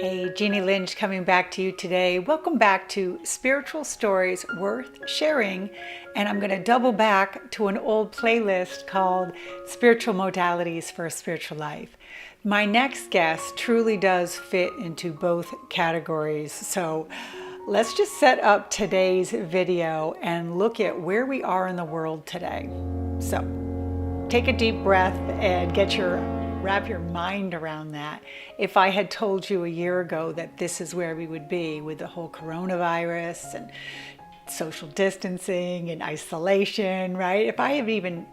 Hey, Jeannie Lynch coming back to you today. Welcome back to Spiritual Stories Worth Sharing. And I'm going to double back to an old playlist called Spiritual Modalities for a Spiritual Life. My next guest truly does fit into both categories. So let's just set up today's video and look at where we are in the world today. So take a deep breath and wrap your mind around that. If I had told you a year ago that this is where we would be with the whole coronavirus and social distancing and isolation, right? If I had even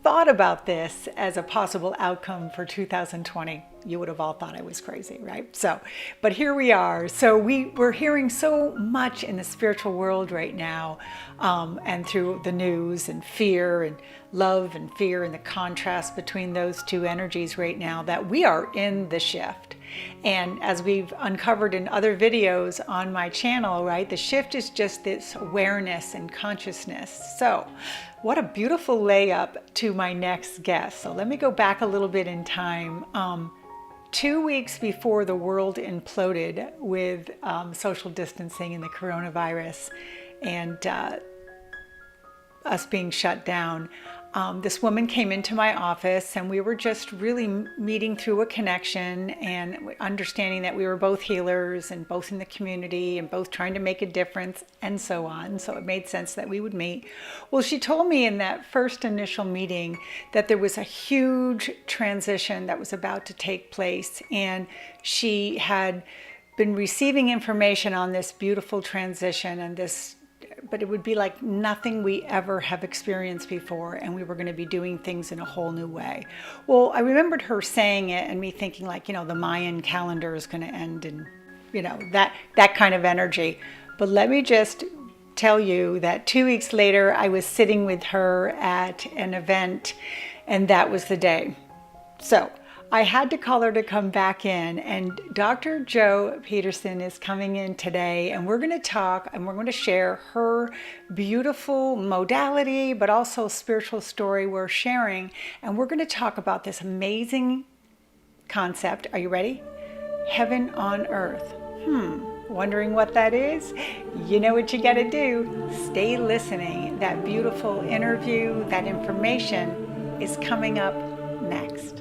thought about this as a possible outcome for 2020, you would have all thought I was crazy, right? But here we are. So we're hearing so much in the spiritual world right now, and through the news, and fear and love and fear, and the contrast between those two energies right now, that we are in the shift. And as we've uncovered in other videos on my channel, right, the shift is just this awareness and consciousness. So what a beautiful layup to my next guest. So let me go back a little bit in time. 2 weeks before the world imploded with social distancing and the coronavirus and us being shut down, this woman came into my office, and we were just really meeting through a connection and understanding that we were both healers and both in the community and both trying to make a difference and so on. So it made sense that we would meet. Well, she told me in that first initial meeting that there was a huge transition that was about to take place, and she had been receiving information on this beautiful transition and this, but it would be like nothing we ever have experienced before, and we were going to be doing things in a whole new way. Well, I remembered her saying it and me thinking, like, the Mayan calendar is going to end, and that kind of energy. But let me just tell you that 2 weeks later I was sitting with her at an event, and that was the day. So I had to call her to come back in, and Dr. Joy Pedersen is coming in today, and we're going to talk and we're going to share her beautiful modality, but also spiritual story we're sharing. And we're going to talk about this amazing concept. Are you ready? Heaven on earth. Wondering what that is? You know what you got to do. Stay listening. That beautiful interview, that information is coming up next.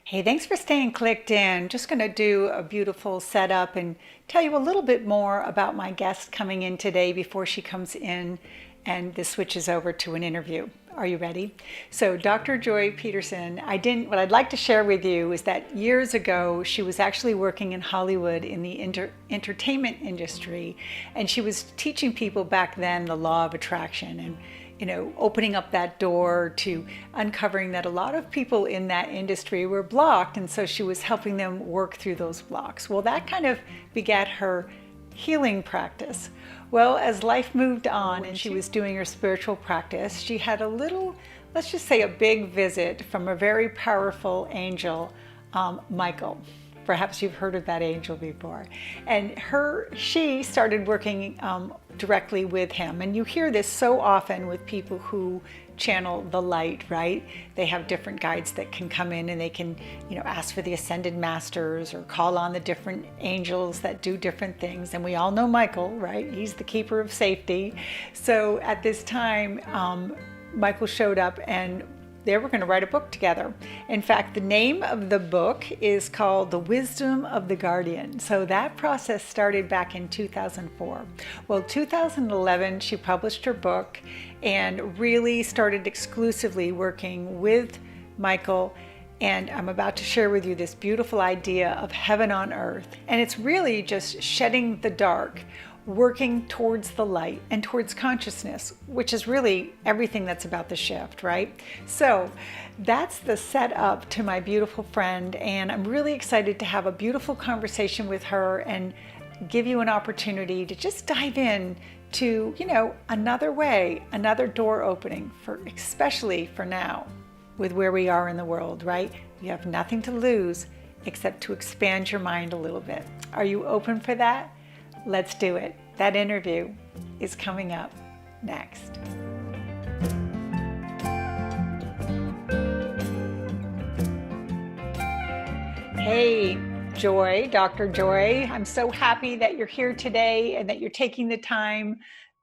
Hey, thanks for staying clicked in. Just going to do a beautiful setup and tell you a little bit more about my guest coming in today before she comes in and this switches over to an interview. Are you ready? So Dr. Joy Pedersen, what I'd like to share with you is that years ago, she was actually working in Hollywood in the entertainment industry, and she was teaching people back then the law of attraction and opening up that door to uncovering that a lot of people in that industry were blocked. And so she was helping them work through those blocks. Well, that kind of begat her healing practice. Well, as life moved on and she was doing her spiritual practice, she had a little, let's just say a big visit from a very powerful angel, Michael. Perhaps you've heard of that angel before. And she started working directly with him. And you hear this so often with people who channel the light, right? They have different guides that can come in, and they can, ask for the ascended masters or call on the different angels that do different things. And we all know Michael, right? He's the keeper of safety. So at this time, Michael showed up, and they were going to write a book together. In fact, the name of the book is called The Wisdom of the Guardian. So that process started back in 2004. Well, 2011, she published her book and really started exclusively working with Michael. And I'm about to share with you this beautiful idea of heaven on earth. And it's really just shedding the dark, working towards the light and towards consciousness, which is really everything that's about the shift, right? So that's the setup to my beautiful friend, and I'm really excited to have a beautiful conversation with her and give you an opportunity to just dive in to, another way, another door opening, especially for now, with where we are in the world, right? You have nothing to lose except to expand your mind a little bit. Are you open for that? Let's do it. That interview is coming up next. Hey, Joy, Dr. Joy, I'm so happy that you're here today and that you're taking the time,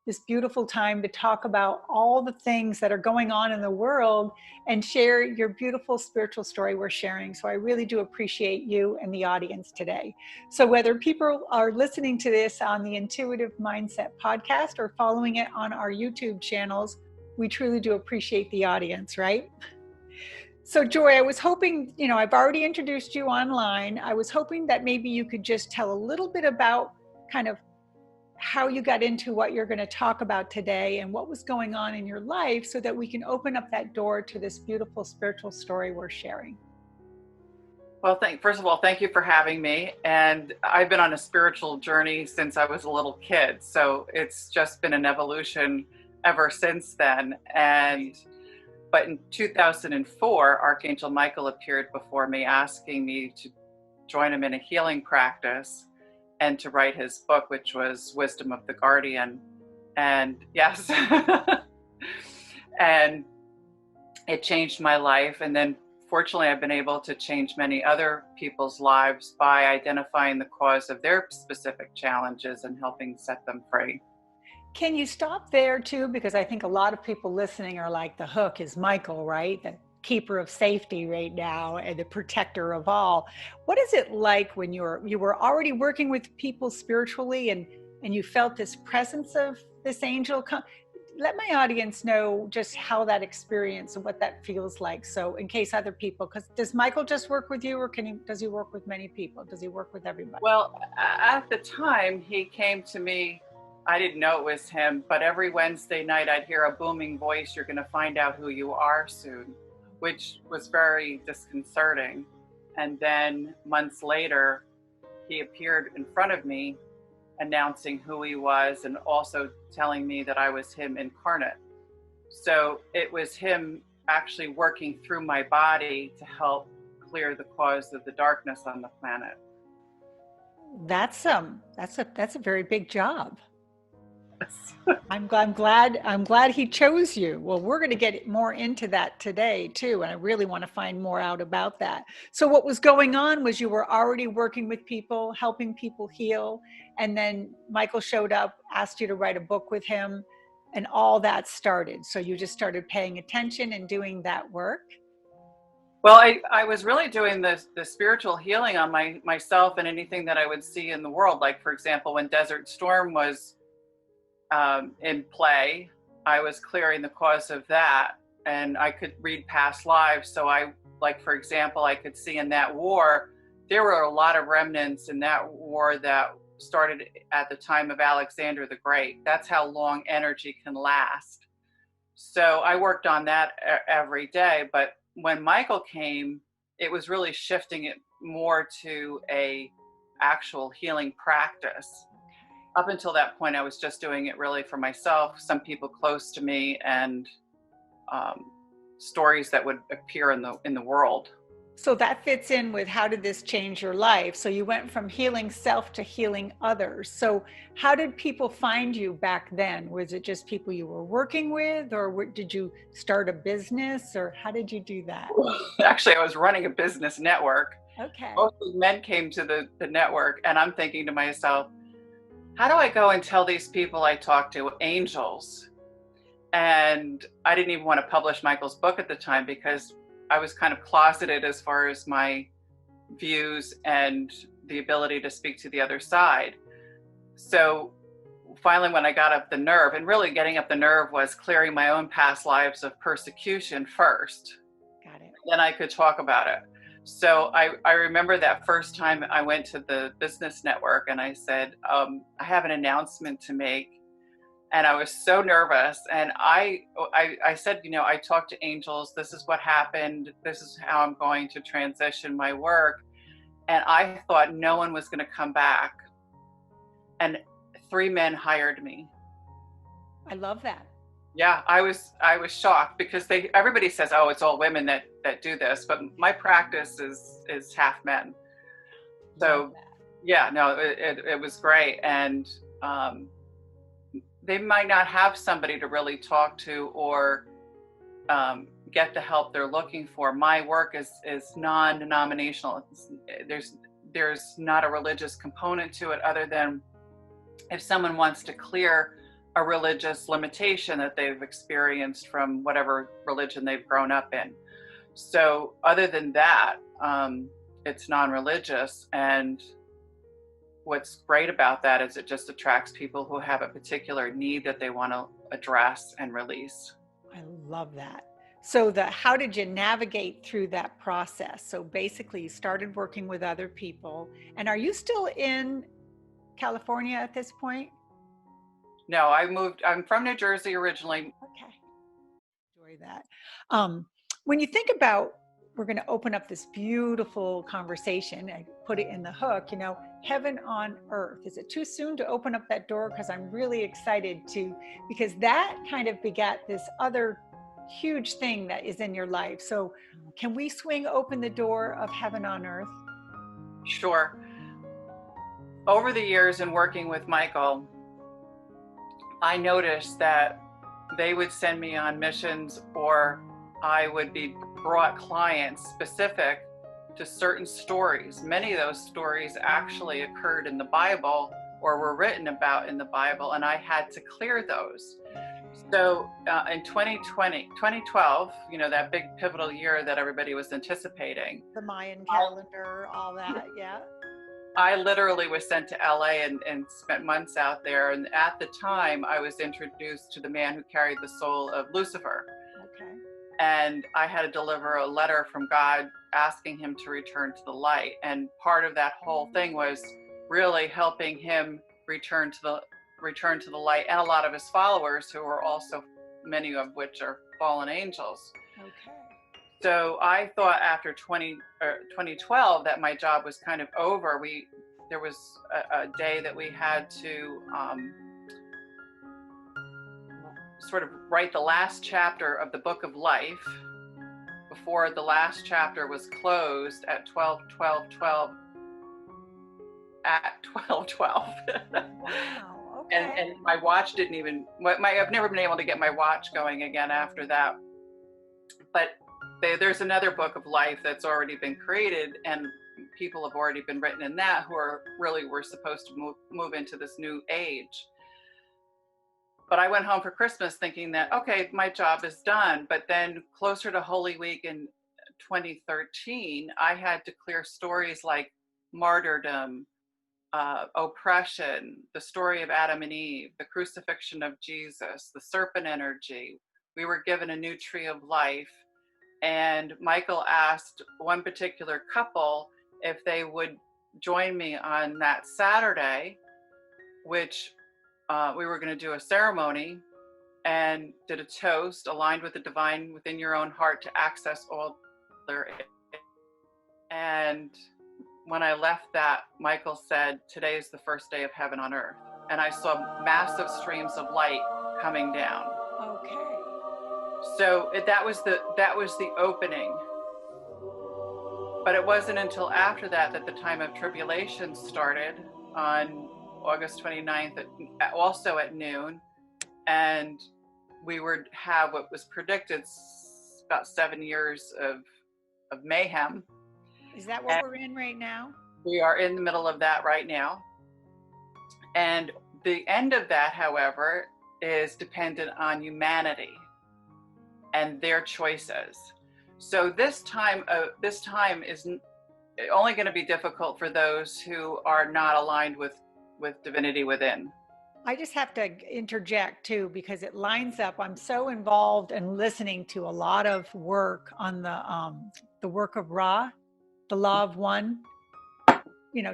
this beautiful time, to talk about all the things that are going on in the world and share your beautiful spiritual story we're sharing. So I really do appreciate you and the audience today. So whether people are listening to this on the Intuitive Mindset podcast or following it on our YouTube channels, we truly do appreciate the audience, right? So Joy, I was hoping, I've already introduced you online. I was hoping that maybe you could just tell a little bit about kind of how you got into what you're going to talk about today and what was going on in your life so that we can open up that door to this beautiful spiritual story we're sharing. Well, first of all, thank you for having me. And I've been on a spiritual journey since I was a little kid. So it's just been an evolution ever since then. But in 2004, Archangel Michael appeared before me asking me to join him in a healing practice and to write his book, which was Wisdom of the Guardian. And yes, and it changed my life. And then fortunately, I've been able to change many other people's lives by identifying the cause of their specific challenges and helping set them free. Can you stop there too? Because I think a lot of people listening are like, the hook is Michael, right? The keeper of safety right now and the protector of all. What is it like when you were already working with people spiritually and you felt this presence of this angel? Let my audience know just how that experience and what that feels like. So in case other people, because does Michael just work with you, or does he work with many people? Does he work with everybody? Well, at the time he came to me, I didn't know it was him, but every Wednesday night I'd hear a booming voice, "You're going to find out who you are soon," which was very disconcerting. And then months later, he appeared in front of me, announcing who he was and also telling me that I was him incarnate. So it was him actually working through my body to help clear the cause of the darkness on the planet. That's a very big job. I'm glad he chose you. Well, we're going to get more into that today too, and I really want to find more out about that. So what was going on was you were already working with people, helping people heal, and then Michael showed up, asked you to write a book with him, and all that started. So you just started paying attention and doing that work. Well, I was really doing the spiritual healing on myself and anything that I would see in the world. Like, for example, when Desert Storm was in play, I was clearing the cause of that, and I could read past lives. So for example, I could see in that war, there were a lot of remnants in that war that started at the time of Alexander the Great. That's how long energy can last. So I worked on that every day. But when Michael came, it was really shifting it more to a actual healing practice. Up until that point, I was just doing it really for myself, some people close to me, and stories that would appear in the world. So that fits in with how did this change your life? So you went from healing self to healing others. So how did people find you back then? Was it just people you were working with, or did you start a business, or how did you do that? Actually, I was running a business network. Okay. Mostly men came to the network, and I'm thinking to myself, how do I go and tell these people I talk to angels? And I didn't even want to publish Michael's book at the time because I was kind of closeted as far as my views and the ability to speak to the other side. So finally, when I got up the nerve, and really getting up the nerve was clearing my own past lives of persecution first. Got it. Then I could talk about it. So I remember that first time I went to the business network and I said, I have an announcement to make. And I was so nervous. And I said, I talked to angels. This is what happened. This is how I'm going to transition my work. And I thought no one was going to come back. And 3 men hired me. I love that. Yeah, I was shocked because everybody says, oh, it's all women that do this, but my practice is half men. So yeah, no, it was great. And they might not have somebody to really talk to, or get the help they're looking for. My work is non-denominational. There's not a religious component to it, other than if someone wants to clear a religious limitation that they've experienced from whatever religion they've grown up in. So other than that, it's non-religious. And what's great about that is it just attracts people who have a particular need that they want to address and release. I love that. So how did you navigate through that process? So basically you started working with other people, and are you still in California at this point? No, I'm from New Jersey originally. Okay. Enjoy that. When you think about, we're going to open up this beautiful conversation. I put it in the hook, heaven on earth. Is it too soon to open up that door? Because I'm really excited because that kind of begat this other huge thing that is in your life. So can we swing open the door of heaven on earth? Sure. Over the years in working with Michael, I noticed that they would send me on missions, or I would be brought clients specific to certain stories. Many of those stories actually occurred in the Bible or were written about in the Bible, and I had to clear those. So in 2012, that big pivotal year that everybody was anticipating. The Mayan calendar, all that, yeah. I literally was sent to LA and spent months out there. And at the time, I was introduced to the man who carried the soul of Lucifer. Okay. And I had to deliver a letter from God asking him to return to the light. And part of that whole thing was really helping him return to the light, and a lot of his followers, who were also, many of which are fallen angels. Okay. So I thought after 2012 that my job was kind of over. There was a day that we had to sort of write the last chapter of the Book of Life before the last chapter was closed at 12:12 at 12:12. Wow. Okay. And my watch didn't even. I've never been able to get my watch going again after that. But there's another Book of Life that's already been created, and people have already been written in that who were supposed to move into this new age. But I went home for Christmas thinking that, okay, my job is done. But then closer to Holy Week in 2013, I had to clear stories like martyrdom, oppression, the story of Adam and Eve, the crucifixion of Jesus, the serpent energy. We were given a new tree of life. And Michael asked one particular couple if they would join me on that Saturday, which we were going to do a ceremony and did a toast aligned with the divine within your own heart to access all there is. And when I left that, Michael said, "Today is the first day of heaven on earth." And I saw massive streams of light coming down. Okay. So that was the opening. But it wasn't until after that the time of tribulation started on August 29th, also at noon. And we would have what was predicted about 7 years of mayhem. Is that what we're in right now? We are in the middle of that right now. And the end of that, however, is dependent on humanity and their choices. So this time is only going to be difficult for those who are not aligned with divinity within. I just have to interject too, because it lines up. I'm so involved and listening to a lot of work on the work of Ra, the Law of One,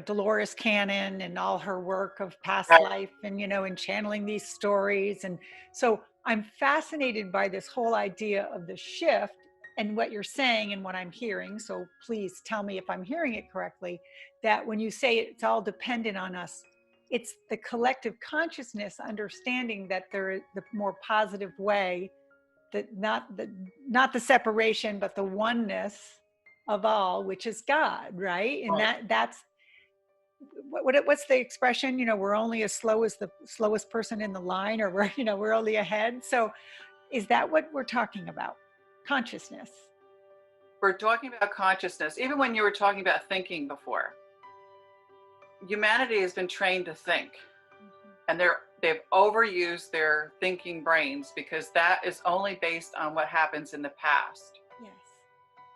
Dolores Cannon and all her work of past life and, and channeling these stories. And so I'm fascinated by this whole idea of the shift and what you're saying and what I'm hearing. So please tell me if I'm hearing it correctly, that when you say it's all dependent on us, it's the collective consciousness understanding that there is the more positive way, that not the separation, but the oneness of all, which is God, right? And that's what's the expression? We're only as slow as the slowest person in the line, or we're only ahead. So is that what we're talking about? consciousness. We're talking about consciousness. Even when you were talking about thinking before, humanity has been trained to think, and they've overused their thinking brains because that is only based on what happens in the past. Yes.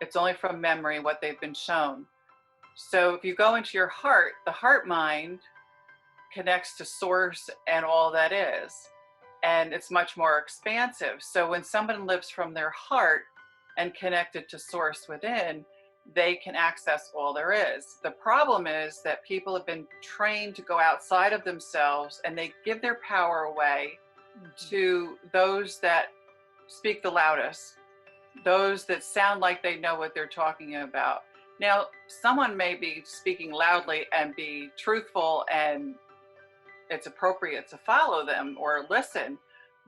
It's only from memory what they've been shown. So if you go into your heart, the heart mind connects to source and all that is, and it's much more expansive. So when someone lives from their heart and connected to source within, they can access all there is. The problem is that people have been trained to go outside of themselves, and they give their power away to those that speak the loudest, those that sound like they know what they're talking about. Now, someone may be speaking loudly and be truthful, and it's appropriate to follow them or listen,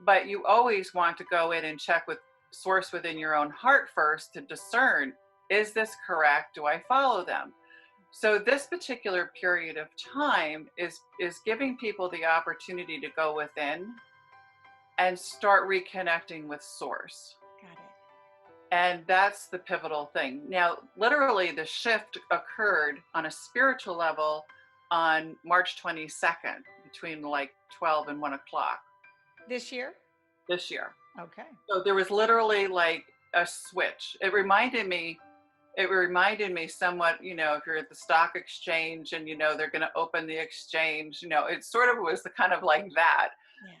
but you always want to go in and check with source within your own heart first to discern, is this correct? Do I follow them? So this particular period of time is giving people the opportunity to go within and start reconnecting with source. Got it. And that's the pivotal thing. Now, literally the shift occurred on a spiritual level on March 22nd between like 12 and 1 o'clock. This year? This year. Okay. So there was literally like a switch. It reminded me somewhat, if you're at the stock exchange and, they're going to open the exchange, it sort of was the kind of like that.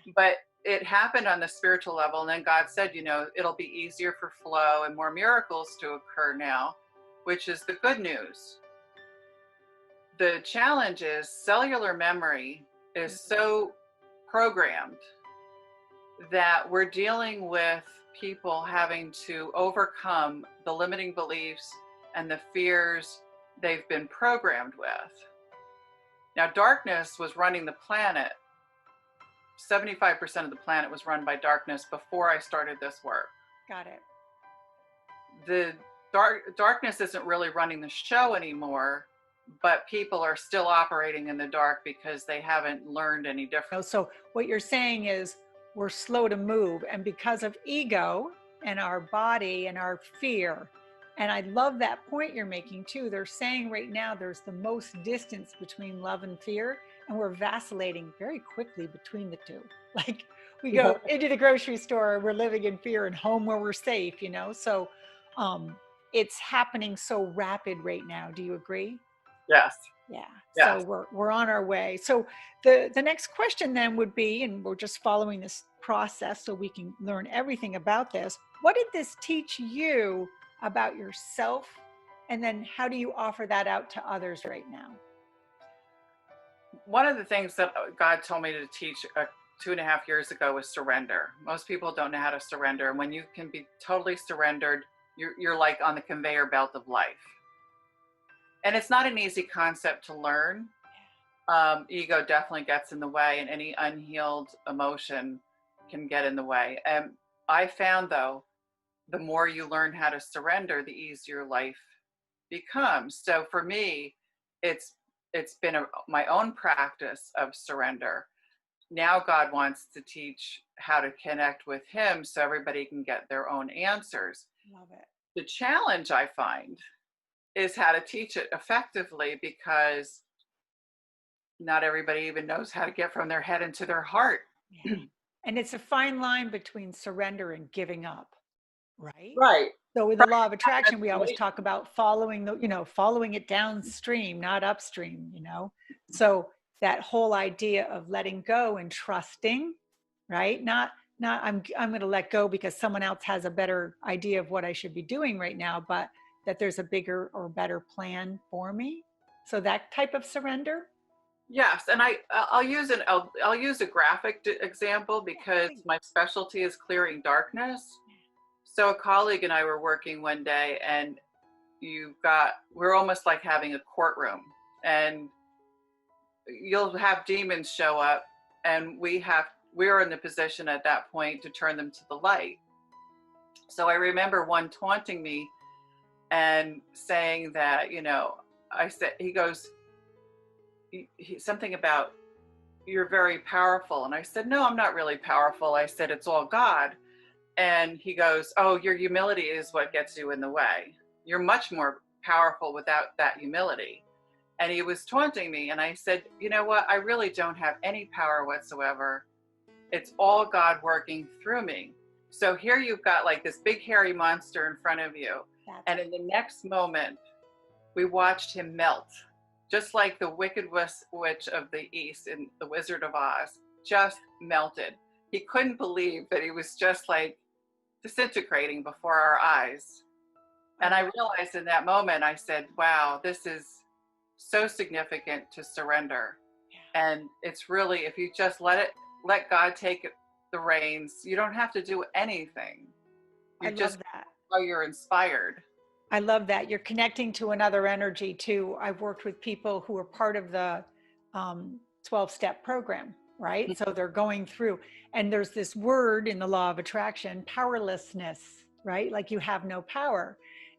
Yeah. But it happened on the spiritual level. And then God said, it'll be easier for flow and more miracles to occur now, which is the good news. The challenge is cellular memory is so programmed that we're dealing with people having to overcome the limiting beliefs and the fears they've been programmed with. Now, darkness was running the planet. 75% of the planet was run by darkness before I started this work. Got it. The darkness isn't really running the show anymore, but people are still operating in the dark because they haven't learned any different. So what you're saying is we're slow to move, and because of ego and our body and our fear. And I love that point you're making too. They're saying right now there's the most distance between love and fear, and we're vacillating very quickly between the two. Like we go into the grocery store, we're living in fear, and home where we're safe, So it's happening so rapid right now. Do you agree? Yes. Yeah. Yes. So we're on our way. So the next question then would be, and we're just following this process so we can learn everything about this. What did this teach you about yourself? And then how do you offer that out to others right now? One of the things that God told me to teach 2.5 years ago was surrender. Most people don't know how to surrender. And when you can be totally surrendered, you're like on the conveyor belt of life. And it's not an easy concept to learn. Ego definitely gets in the way, and any unhealed emotion can get in the way. And I found, though, the more you learn how to surrender, the easier life becomes. So for me, it's been my own practice of surrender. Now God wants to teach how to connect with Him so everybody can get their own answers. Love it. The challenge I find is how to teach it effectively, because not everybody even knows how to get from their head into their heart. Yeah. And it's a fine line between surrender and giving up, right? Right. So with the law of attraction, we always talk about following following it downstream, not upstream, So that whole idea of letting go and trusting, right? Not I'm going to let go because someone else has a better idea of what I should be doing right now, but that there's a bigger or better plan for me. So that type of surrender. Yes, and I'll use a graphic example because my specialty is clearing darkness. So a colleague and I were working one day, and we're almost like having a courtroom, and you'll have demons show up, and we're in the position at that point to turn them to the light. So I remember one taunting me and saying that, I said, he goes, something about, you're very powerful. And I said, no, I'm not really powerful. I said, it's all God. And he goes, oh, your humility is what gets you in the way. You're much more powerful without that humility. And he was taunting me. And I said, you know what? I really don't have any power whatsoever. It's all God working through me. So here you've got like this big hairy monster in front of you. And in the next moment, we watched him melt, just like the Wicked Witch of the East in The Wizard of Oz, just melted. He couldn't believe that he was just like disintegrating before our eyes. And I realized in that moment, I said, wow, this is so significant to surrender. And it's really, if you just let God take the reins, you don't have to do anything. You just how you're inspired. I love that. You're connecting to another energy too. I've worked with people who are part of the 12-step program, right? So they're going through, and there's this word in the law of attraction, powerlessness, right? Like you have no power.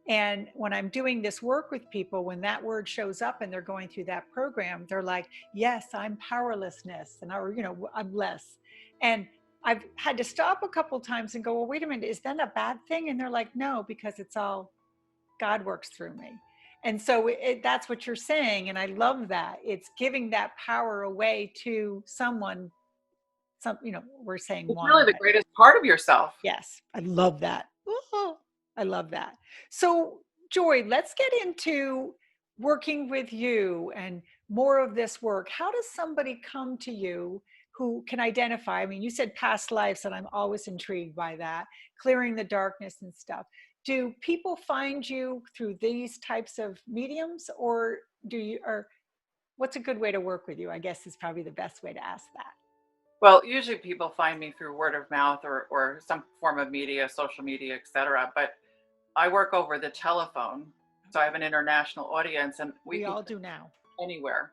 And when I'm doing this work with people, when that word shows up and they're going through that program, they're like, yes, I'm powerlessness, and I'm less. And I've had to stop a couple times and go, well, wait a minute, is that a bad thing? And they're like, no, because it's all God works through me. And so that's what you're saying. And I love that. It's giving that power away to someone. We're saying it's one. Really the greatest part of yourself. Yes. I love that. Oh, I love that. So Joy, let's get into working with you and more of this work. How does somebody come to you who can identify? I mean, you said past lives, and I'm always intrigued by that, clearing the darkness and stuff. Do people find you through these types of mediums, or what's a good way to work with you? I guess is probably the best way to ask that. Well, usually people find me through word of mouth or some form of media, social media, etc. But I work over the telephone, so I have an international audience, and we all do now. Anywhere.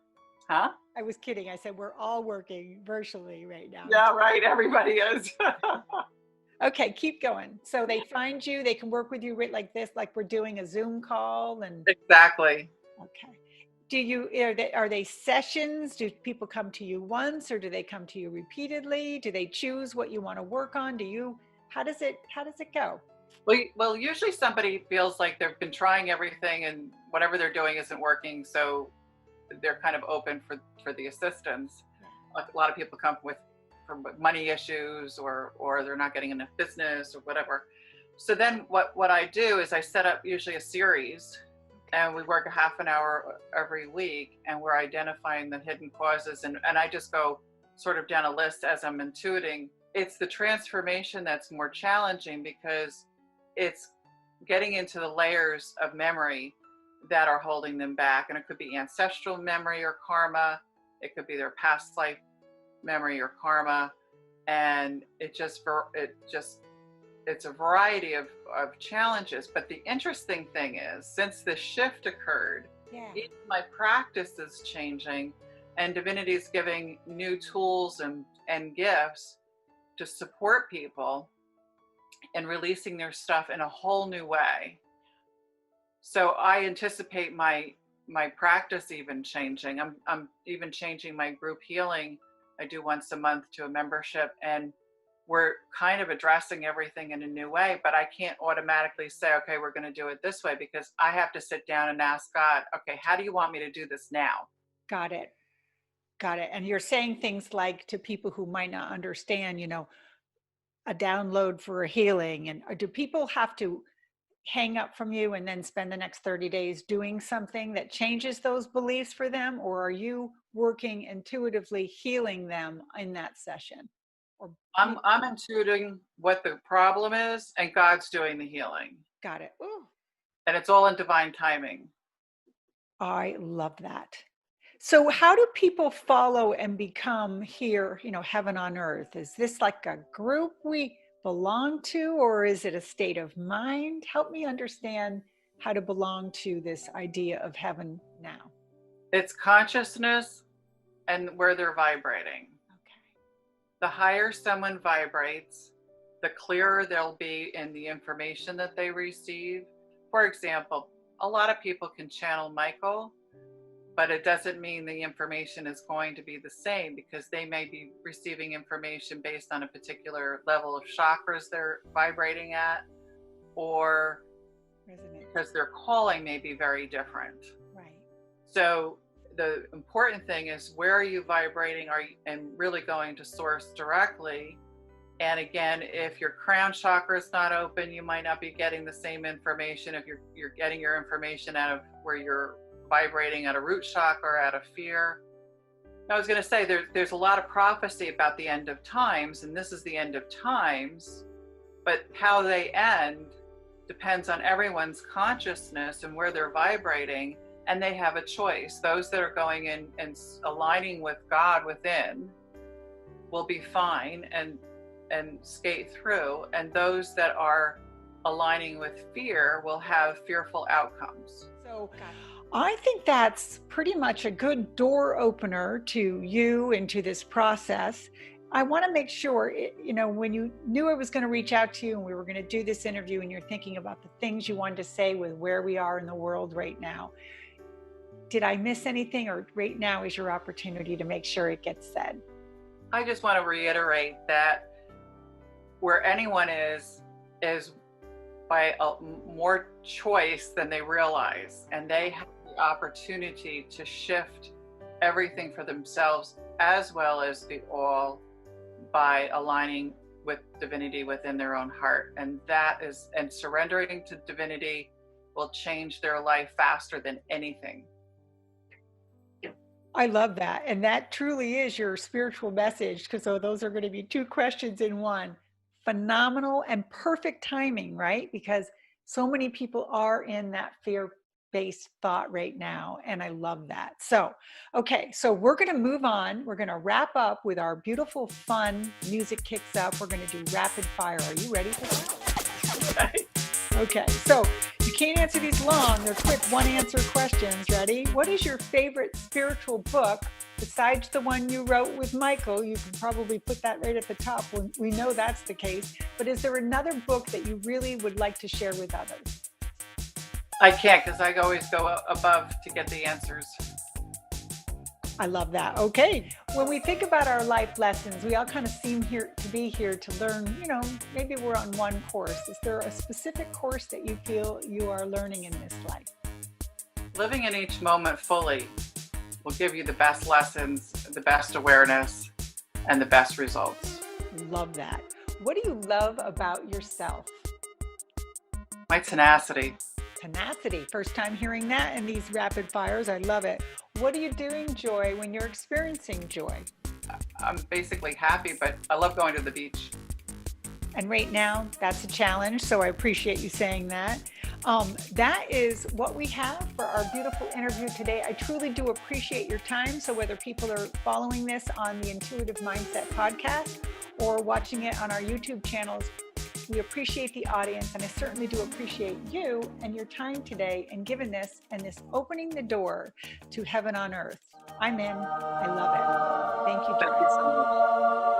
Huh? I was kidding. I said we're all working virtually right now. Yeah, right. Everybody is. Okay, keep going. So they find you, they can work with you like this, like we're doing a Zoom call. And exactly. Okay. Are they sessions? Do people come to you once, or do they come to you repeatedly? Do they choose what you want to work on? How does it go? Well, usually somebody feels like they've been trying everything and whatever they're doing isn't working, so they're kind of open for the assistance. Yeah. A lot of people come from money issues or they're not getting enough business or whatever. So then what I do is I set up usually a series, and we work a half an hour every week, and we're identifying the hidden causes, and I just go sort of down a list as I'm intuiting. It's the transformation that's more challenging because it's getting into the layers of memory that are holding them back. And it could be ancestral memory or karma. It could be their past life memory or karma. And it's a variety of challenges. But the interesting thing is, since the shift occurred, even my practice is changing, and divinity is giving new tools and gifts to support people and releasing their stuff in a whole new way. So I anticipate my practice even changing. I'm even changing my group healing. I do once a month to a membership, and we're kind of addressing everything in a new way, but I can't automatically say, okay, we're going to do it this way, because I have to sit down and ask God, okay, how do you want me to do this now? Got it. And you're saying things like, to people who might not understand, a download for a healing, and do people have to hang up from you and then spend the next 30 days doing something that changes those beliefs for them, or are you working intuitively healing them in that session? I'm intuiting what the problem is, and God's doing the healing. Got it. Ooh. And it's all in divine timing. I love that. So how do people follow and become here, heaven on earth? Is this like a group we belong to, or is it a state of mind? Help me understand how to belong to this idea of heaven now. It's consciousness and where they're vibrating. Okay. The higher someone vibrates, the clearer they'll be in the information that they receive. For example, a lot of people can channel Michael, but it doesn't mean the information is going to be the same, because they may be receiving information based on a particular level of chakras they're vibrating at, or because their calling may be very different. Right. So the important thing is, where are you vibrating? And really going to source directly. And again, if your crown chakra is not open, you might not be getting the same information. If you're getting your information out of where you're vibrating at a root chakra or out of fear. I was going to say, there's a lot of prophecy about the end of times, and this is the end of times, but how they end depends on everyone's consciousness and where they're vibrating, and they have a choice. Those that are going in and aligning with God within will be fine and skate through, and those that are aligning with fear will have fearful outcomes. So I think that's pretty much a good door opener to you and to this process. I want to make sure, when you knew I was going to reach out to you and we were going to do this interview, and you're thinking about the things you wanted to say with where we are in the world right now, did I miss anything, or right now is your opportunity to make sure it gets said? I just want to reiterate that where anyone is by more choice than they realize, and they have the opportunity to shift everything for themselves as well as the all, by aligning with divinity within their own heart. And surrendering to divinity will change their life faster than anything. I love that. And that truly is your spiritual message, because those are going to be two questions in one. Phenomenal and perfect timing, right? Because so many people are in that fear-based thought right now, and I love that. So, okay, so we're going to move on. We're going to wrap up with our beautiful, fun music kicks up. We're going to do rapid fire. Are you ready for that? Okay, so you can't answer these long. They're quick one-answer questions. Ready? What is your favorite spiritual book besides the one you wrote with Michael? You can probably put that right at the top. We know that's the case. But is there another book that you really would like to share with others? I can't, because I always go above to get the answers. I love that. Okay. When we think about our life lessons, we all kind of seem to be here to learn, maybe we're on one course. Is there a specific course that you feel you are learning in this life? Living in each moment fully will give you the best lessons, the best awareness, and the best results. Love that. What do you love about yourself? My tenacity. Tenacity. First time hearing that in these rapid fires. I love it. What are you doing, Joy, when you're experiencing joy? I'm basically happy, but I love going to the beach. And right now, that's a challenge, so I appreciate you saying that. That is what we have for our beautiful interview today. I truly do appreciate your time. So whether people are following this on the Intuitive Mindset podcast or watching it on our YouTube channels, we appreciate the audience, and I certainly do appreciate you and your time today and giving this and this opening the door to heaven on earth. I'm in. I love it. Thank you, Joy. Thank you so much.